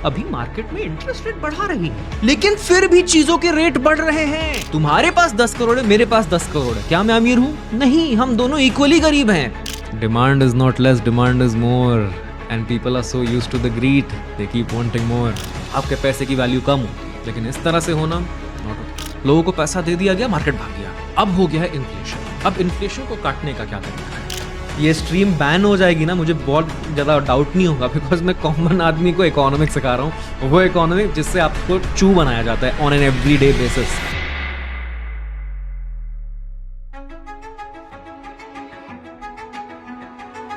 अभी मार्केट में interest rate बढ़ा रही है, लेकिन फिर भी चीजों के रेट बढ़ रहे हैं। तुम्हारे पास 10 करोड़ है, मेरे पास 10 करोड़ है, क्या मैं अमीर हूँ? नहीं, हम दोनों इक्वली गरीब हैं। Demand is not less, demand is more and people are so used to the greed, they keep wanting more. आपके पैसे की वैल्यू कम होती है, लेकिन इस तरह से होना नॉट ओके। लोगों को पैसा दे दिया गया, मार्केट भाग गया। अब हो गया है इन्फ्लेशन। अब इन्फ्लेशन को काटने का क्या तरीका है? ये स्ट्रीम बैन हो जाएगी ना, मुझे बहुत ज़्यादा डाउट नहीं होगा, बिकॉज मैं कॉमन आदमी को इकोनॉमिक्स सिखा रहा हूँ, वो इकोनॉमिक जिससे आपको चू बनाया जाता है ऑन एन एवरीडे बेसिस।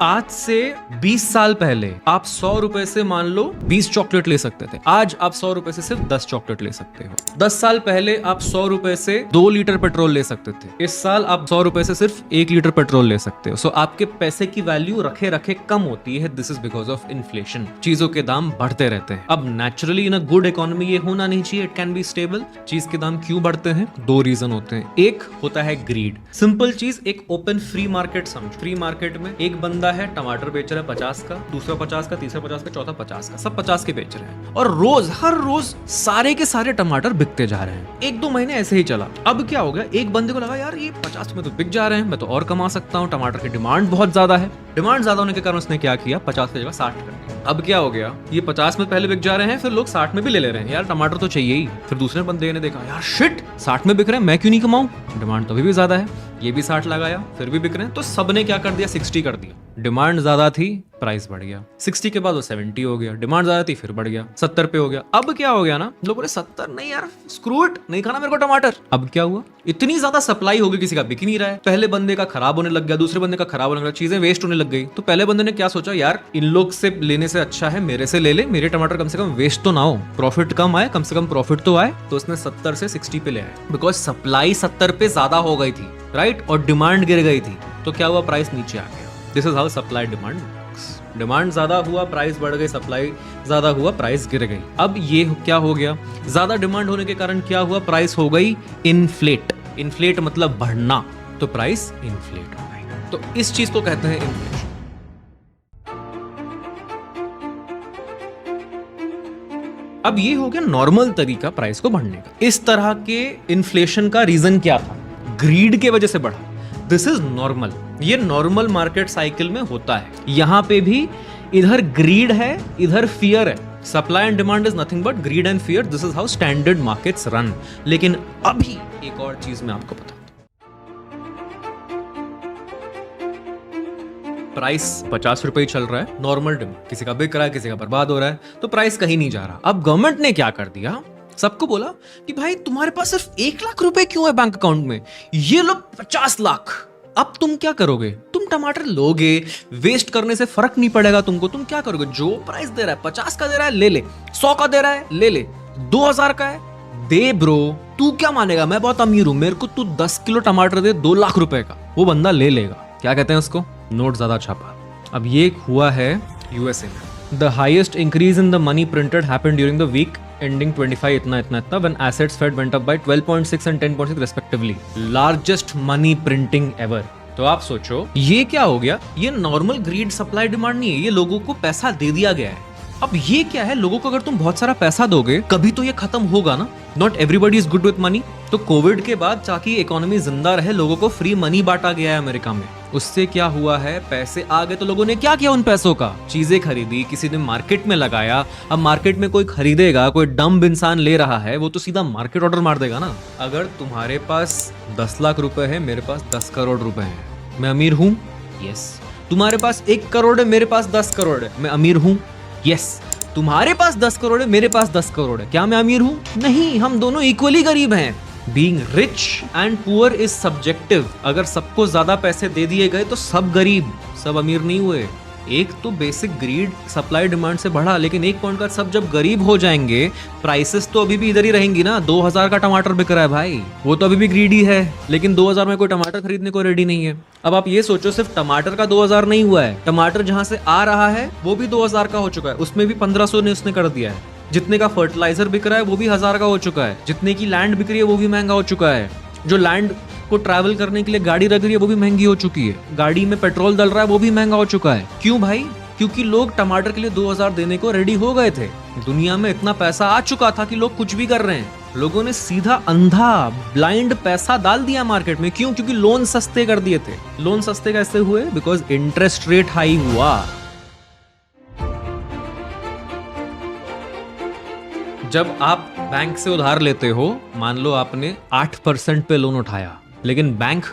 आज से 20 साल पहले आप 100 रुपए से मान लो 20 चॉकलेट ले सकते थे। आज आप 100 रुपए से सिर्फ 10 चॉकलेट ले सकते हो। 10 साल पहले आप 100 रुपए से 2 लीटर पेट्रोल ले सकते थे। इस साल आप 100 रुपए से सिर्फ 1 लीटर पेट्रोल ले सकते हो। सो आपके पैसे की वैल्यू रखे रखे कम होती है। This is because of inflation. चीजों के दाम बढ़ते रहते हैं। अब naturally in a good economy ये होना नहीं चाहिए, इट कैन बी स्टेबल। चीज के दाम क्यों बढ़ते हैं? 2 रीजन होते हैं। एक होता है ग्रीड। सिंपल चीज, एक ओपन फ्री मार्केट समझ। फ्री मार्केट में एक बंदा है टमाटर बेच रहा है 50 का, दूसरा 50 का, तीसरा 50 का, चौथा 50 का, सब 50 के बेच रहे हैं और रोज हर रोज सारे के सारे टमाटर बिकते जा रहे हैं। 1-2 महीने ऐसे ही चला। अब क्या हो गया, एक बंदे को लगा यार ये 50 में तो बिक जा रहे हैं, मैं तो और कमा सकता हूँ। टमाटर की डिमांड बहुत ज्यादा है। डिमांड ज्यादा होने के कारण उसने क्या किया, 50 की जगह 60 कर दिया। अब क्या हो गया, ये 50 में पहले बिक जा रहे हैं, फिर लोग 60 में भी ले रहे हैं। यार टमाटर तो चाहिए ही। फिर दूसरे बंदे ने देखा यार शिट 60 में बिक रहे हैं, मैं क्यों नहीं कमाऊं, डिमांड तो अभी भी ज्यादा है। ये भी 60 लगाया, फिर भी बिक रहे हैं। तो सबने क्या कर दिया, 60 कर दिया। डिमांड ज्यादा थी, प्राइस बढ़ गया। 60 के बाद वो 70 हो गया, डिमांड ज्यादा थी, फिर बढ़ गया 70 पे हो गया। अब क्या हो गया ना, लोगों ने 70 नहीं यार, स्क्रू इट, नहीं खाना मेरे को टमाटर। अब क्या हुआ, इतनी ज्यादा सप्लाई हो गई, किसी का बिक नहीं रहा है। पहले बंदे का खराब होने लग गया, दूसरे बंदे का खराब होने लगा, चीजें वेस्ट होने लग गई। तो पहले बंदे ने क्या सोचा, यार इन लोग से लेने से अच्छा है मेरे से ले ले, मेरे टमाटर कम से कम वेस्ट तो ना हो, प्रॉफिट कम आए, कम से कम प्रॉफिट तो आए। तो उसने 70 से 60 पे ले आया, बिकॉज सप्लाई 70 पे ज्यादा हो गई थी, राइट, और डिमांड गिर गई थी। तो क्या हुआ, प्राइस नीचे आ गया। This is how supply demand. Demand ज्यादा हुआ, प्राइस बढ़ गई, सप्लाई ज्यादा हुआ, प्राइस गिर गई। अब ये क्या हो गया, ज्यादा डिमांड होने के कारण क्या हुआ, प्राइस हो गई इन्फ्लेट। इन्फ्लेट मतलब बढ़ना, तो प्राइस इन्फ्लेट हो गई। तो इस चीज को कहते हैं इन्फ्लेशन। अब ये हो गया नॉर्मल तरीका प्राइस को बढ़ने का। इस तरह के इन्फ्लेशन का रीजन क्या था, ग्रीड के वजह से बढ़ा। दिस इज नॉर्मल, ये नॉर्मल मार्केट साइकिल में होता है। यहां पे भी इधर ग्रीड है, इधर फियर है। Supply and demand is nothing but grid and fear. This is how standard markets run. लेकिन अभी एक और चीज मैं आपको बताऊं, प्राइस 50 रुपए ही चल रहा है, नॉर्मल डिमांड, किसी का बिक रहा है, किसी का बर्बाद हो रहा है, तो प्राइस कहीं नहीं जा रहा। अब गवर्नमेंट ने क्या कर दिया, सबको बोला कि भाई तुम्हारे पास सिर्फ 1 लाख रुपए क्यों है बैंक अकाउंट में, ये लो 50 लाख। अब तुम क्या करोगे, तुम टमाटर लोगे, वेस्ट करने से फर्क नहीं पड़ेगा तुमको। तुम क्या करोगे, जो प्राइस दे रहा है 50 का दे रहा है ले ले, 100 का दे रहा है ले ले, 2000 का है दे ब्रो। तू क्या मानेगा, मैं बहुत अमीर हूं, मेरे को तू 10 किलो टमाटर दे 2 लाख रुपए का, वो बंदा ले लेगा। क्या कहते हैं उसको, नोट ज्यादा छापा। अब ये हुआ है यूएसए में। The highest increase in the money printed happened during the week ending 25 इतना when assets fed went up by 12.6 and 10.6 respectively, largest money printing ever। तो आप सोचो ये क्या हो गया, ये नॉर्मल ग्रीड सप्लाई डिमांड नहीं है, ये लोगों को पैसा दे दिया गया है। अब ये क्या है, लोगों को अगर तुम बहुत सारा पैसा दोगे कभी तो ये खत्म होगा ना। Not everybody is good with money. तो कोविड के बाद ताकि इकोनॉमी जिंदा रहे, लोगों को फ्री मनी बांटा गया है अमेरिका में। उससे क्या हुआ है, पैसे आ गए तो लोगों ने क्या किया, उन पैसों का चीजें खरीदी, किसी ने मार्केट में लगाया। अब मार्केट में कोई खरीदेगा, कोई डम्ब इंसान ले रहा है, वो तो सीधा मार्केट ऑर्डर मार देगा ना। अगर तुम्हारे पास 10 लाख रुपए है, मेरे पास 10 करोड़ रुपए है, मैं अमीर हूं, यस। तुम्हारे पास 1 करोड़ है, मेरे पास 10 करोड़ है, मैं अमीर हूं, यस। तुम्हारे पास 10 करोड़ है, मेरे पास 10 करोड़ है, क्या मैं अमीर हूं? नहीं, हम दोनों इक्वली गरीब हैं। Being rich and poor is subjective. अगर सबको ज्यादा पैसे दे दिए गए तो सब गरीब, सब अमीर नहीं हुए। एक तो बेसिक ग्रीड सप्लाई डिमांड से बढ़ा, लेकिन एक पॉइंट का सब जब गरीब हो जाएंगे, प्राइसेस तो अभी भी इधर ही रहेंगी ना। 2000 का टमाटर बिक रहा है भाई, वो तो अभी भी ग्रीडी है, लेकिन 2000 में कोई टमाटर खरीदने को रेडी नहीं है। अब आप ये सोचो, सिर्फ टमाटर का 2000 नहीं हुआ है, टमाटर जहां से आ रहा है वो भी 2000 का हो चुका है, उसमें भी 1500 ने उसने कर दिया है। जितने का फर्टिलाइजर बिक रहा है वो भी 1000 का हो चुका है, जितने की लैंड बिक रही है वो भी महंगा हो चुका है, जो लैंड को ट्रैवल करने के लिए गाड़ी रख रही है वो भी महंगी हो चुकी है, गाड़ी में पेट्रोल डल रहा है वो भी महंगा हो चुका है। क्यों भाई? क्योंकि लोग टमाटर के लिए 2000 देने को रेडी हो गए थे। दुनिया में इतना पैसा आ चुका था कि लोग कुछ भी कर रहे हैं। लोगों ने सीधा अंधा ब्लाइंड पैसा डाल दिया मार्केट में। क्यों? क्योंकि लोन सस्ते कर दिए थे। लोन सस्ते कैसे हुए? बिकॉज इंटरेस्ट रेट हाई हुआ। जब आप बैंक से उधार लेते हो, मान लो आपने 8% पे लोन उठाया, लेकिन बैंक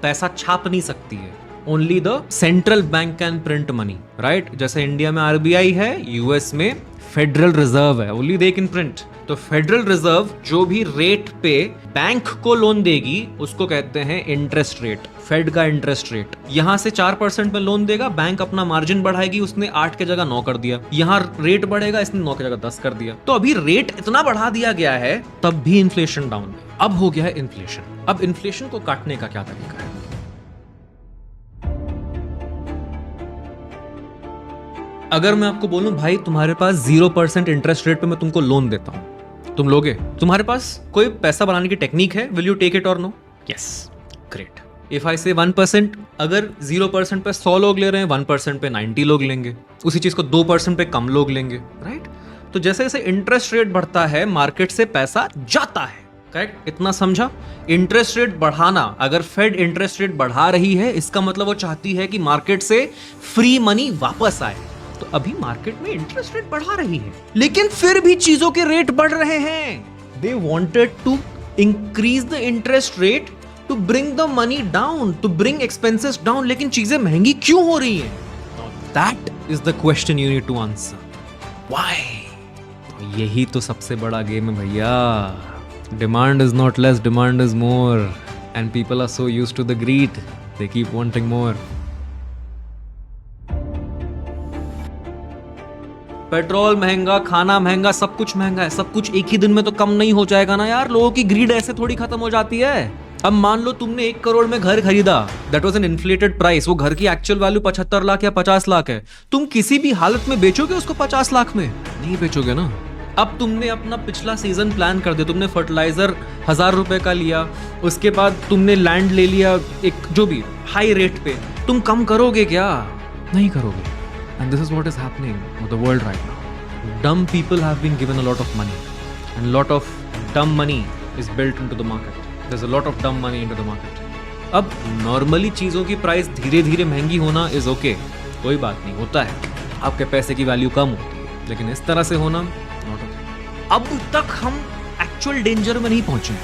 पैसा छाप नहीं सकती है। Only the central bank can print money, right? जैसे इंडिया में आरबीआई है, यूएस में फेडरल रिजर्व है, ओनली दे कैन प्रिंट। तो फेडरल रिजर्व जो भी रेट पे बैंक को लोन देगी उसको कहते हैं इंटरेस्ट रेट, फेड का इंटरेस्ट रेट। यहां से 4% पे लोन देगा, बैंक अपना मार्जिन बढ़ाएगी, उसने 8 के जगह 9 कर दिया। यहां रेट बढ़ेगा, इसने 9 के जगह 10 कर दिया। तो अभी रेट इतना बढ़ा दिया गया है, तब भी इन्फ्लेशन डाउन है। अब हो गया है इन्फ्लेशन। अब इन्फ्लेशन को काटने का क्या तरीका है? अगर मैं आपको बोलूं भाई तुम्हारे पास 0% इंटरेस्ट रेट पे मैं तुमको लोन देता हूं, तुम लोगे? तुम्हारे पास कोई पैसा बनाने की टेक्निक है? विल यू टेक इट और no? Yes, great. If I say 1%, अगर 0% पे 100 लोग ले रहे हैं, 1% पे 90 लोग लेंगे। उसी चीज को 2% पे कम लोग लेंगे, राइट? तो जैसे जैसे इंटरेस्ट रेट बढ़ता है, मार्केट से पैसा जाता है, करेक्ट? इतना समझा? इंटरेस्ट रेट बढ़ाना, अगर फेड इंटरेस्ट रेट बढ़ा रही है, इसका मतलब वो चाहती है कि मार्केट से फ्री मनी वापस आए। तो अभी मार्केट में इंटरेस्ट रेट बढ़ा रही है, लेकिन फिर भी चीजों के रेट बढ़ रहे हैं। They wanted to increase the interest rate to bring the money down, to bring expenses down, लेकिन चीजें महंगी क्यों हो रही हैं? That is the question you need to answer. Why? यही तो सबसे बड़ा गेम है भैया। Demand is not less, demand is more, and people are so used to the greed, they keep wanting more. Petrol महंगा, खाना महंगा, सब कुछ महंगा है। सब कुछ एक ही दिन में तो कम नहीं हो जाएगा ना यार। लोगों की ग्रीड ऐसे थोड़ी खत्म हो जाती है। अब मान लो तुमने 1 करोड़ में घर खरीदा, that was an inflated price. वो घर की एक्चुअल वैल्यू 75 लाख या 50 लाख है। तुम किसी भी हालत में बेचोगे उसको 50 लाख में? नहीं बेचोगे ना। अब तुमने अपना पिछला सीजन प्लान कर दिया, तुमने फर्टिलाइजर 1000 रुपए का लिया, उसके बाद तुमने लैंड ले लिया एक जो भी हाई रेट पे, तुम कम करोगे क्या? नहीं करोगे। And this is what is happening with the world right now. Dumb people have been given a lot of money, and a lot of dumb money is built into the market. There's a lot of dumb money into the market. अब normally चीजों की price धीरे धीरे महंगी होना is okay, कोई बात नहीं, होता है। आपके पैसे की वैल्यू कम होती है, लेकिन इस तरह से होना नॉट ओके। अब तक हम एक्चुअल डेंजर में नहीं पहुंचे।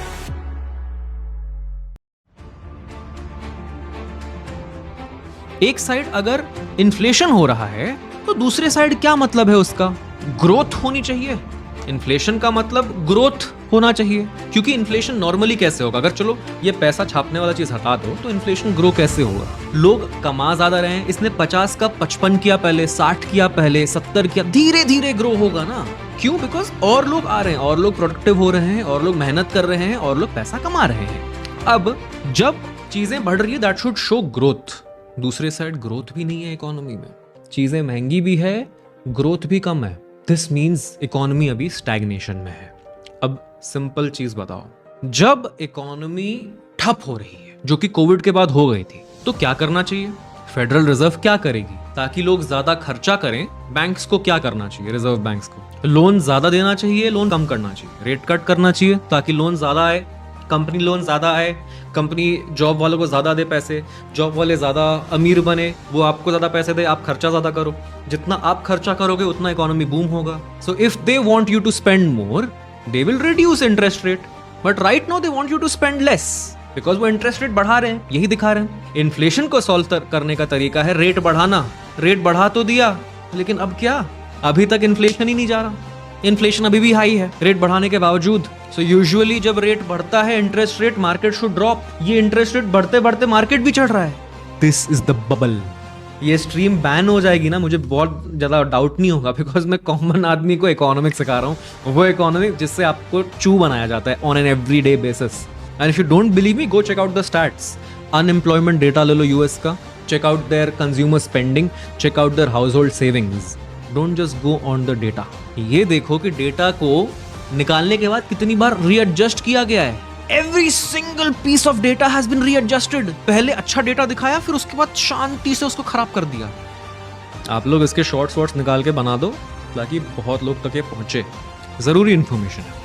एक साइड अगर इन्फ्लेशन हो रहा है, तो दूसरे साइड क्या मतलब है उसका? ग्रोथ होनी चाहिए। इन्फ्लेशन का मतलब ग्रोथ होना चाहिए, क्योंकि इन्फ्लेशन नॉर्मली कैसे होगा? अगर चलो ये पैसा छापने वाला चीज हटा दो, तो इन्फ्लेशन ग्रो कैसे होगा? लोग कमा ज्यादा रहे हैं, इसने 50 का 55 किया पहले, 60 किया पहले, 70 किया, धीरे धीरे ग्रो होगा ना। क्यों? बिकॉज और लोग आ रहे हैं, और लोग प्रोडक्टिव हो रहे हैं, और लोग मेहनत कर रहे हैं, और लोग पैसा कमा रहे हैं। अब जब चीजें बढ़ रही है, दैट शुड शो ग्रोथ। दूसरे साइड ग्रोथ भी नहीं है इकोनॉमी में, चीजें महंगी भी है, ग्रोथ भी कम है। दिस मींस इकोनॉमी अभी स्टैग्नेशन में है। अब सिंपल चीज बताओ, जब इकोनॉमी ठप हो रही है, जो कि कोविड के बाद हो गई थी, तो क्या करना चाहिए? फेडरल रिजर्व क्या करेगी ताकि लोग ज्यादा खर्चा करें? बैंक्स को क्या करना चाहिए? रिजर्व बैंक्स को लोन ज्यादा देना चाहिए, लोन कम करना चाहिए, रेट कट करना चाहिए ताकि लोन ज्यादा आए, कंपनी लोन ज्यादा आए, कंपनी जॉब वालों को ज्यादा दे पैसे, जॉब वाले ज्यादा अमीर बने, वो आपको ज्यादा पैसे दे, आप खर्चा ज्यादा करो। जितना आप खर्चा करोगे उतना इकोनॉमी बूम होगा। So if they want you to spend more, they will reduce interest rate, but right now they want you to spend less, because वो इंटरेस्ट रेट बढ़ा रहे हैं, यही दिखा रहे हैं। इन्फ्लेशन को सॉल्व करने का तरीका है रेट बढ़ाना। रेट बढ़ा तो दिया, लेकिन अब क्या? अभी तक इन्फ्लेशन ही नहीं जा रहा। इन्फ्लेशन अभी भी हाई है रेट बढ़ाने के बावजूद। सो यूजुअली जब रेट बढ़ता है interest rate, market should drop. ये इंटरेस्ट रेट बढ़ते बढ़ते मार्केट भी चढ़ रहा है। This is the bubble. ये स्ट्रीम बैन हो जाएगी ना, मुझे बहुत ज्यादा डाउट नहीं होगा, बिकॉज मैं कॉमन आदमी को इकोनॉमिक्स सिखा रहा हूँ, वो इकोनॉमिक्स जिससे आपको चू बनाया जाता है on an everyday basis. And if you don't believe me, go check out the stats. Unemployment data ले लो यूएस का, check out their consumer spending, check out their household savings. Don't just go on the data. ये देखो कि data को निकालने के बाद कितनी बार रीएडजस्ट किया गया है। Every single piece of data has been readjusted. पहले अच्छा डेटा दिखाया, फिर उसके बाद शांति से उसको खराब कर दिया। आप लोग इसके शॉर्ट्स वॉर्ट्स निकाल के बना दो ताकि बहुत लोग तक ये पहुंचे। ज़रूरी इन्फॉर्मेशन है।